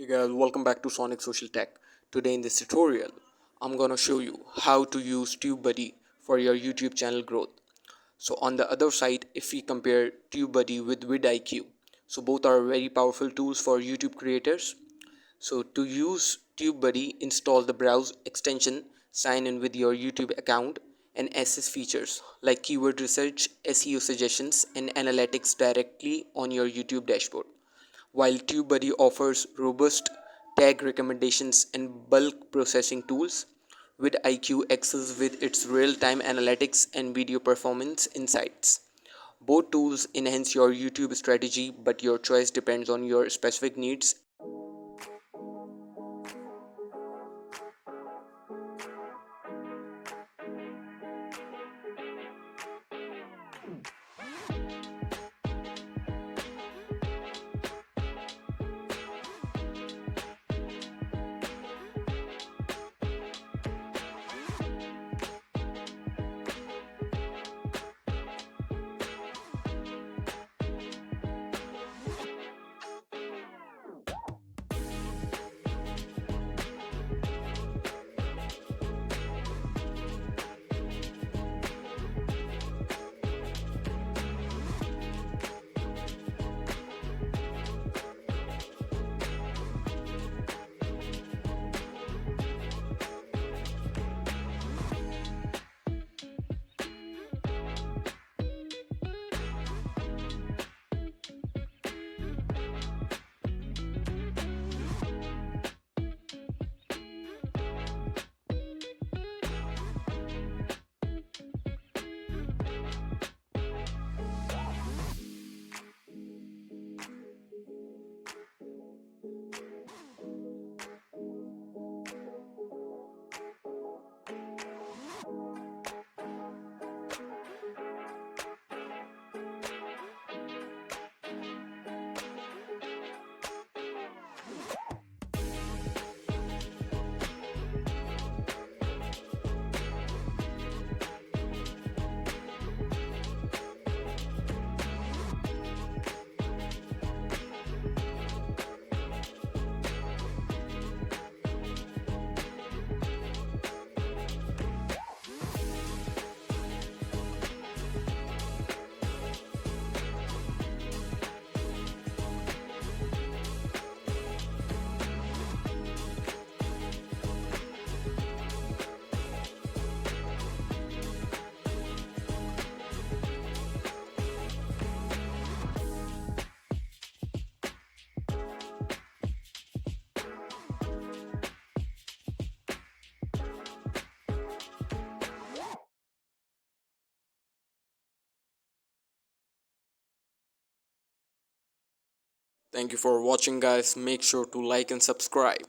Hey guys, welcome back to Sonic Social Tech. Today in this tutorial, I'm gonna show you how to use TubeBuddy for your YouTube channel growth. So on the other side, if we compare TubeBuddy with vidIQ, so both are very powerful tools for YouTube creators. So to use TubeBuddy, install the browse extension, sign in with your YouTube account, and access features like keyword research, SEO suggestions, and analytics directly on your YouTube dashboard. While TubeBuddy offers robust tag recommendations and bulk processing tools, with IQ excels with its real-time analytics and video performance insights. Both tools enhance your YouTube strategy, but your choice depends on your specific needs. Thank you for watching guys. Make sure to like and subscribe.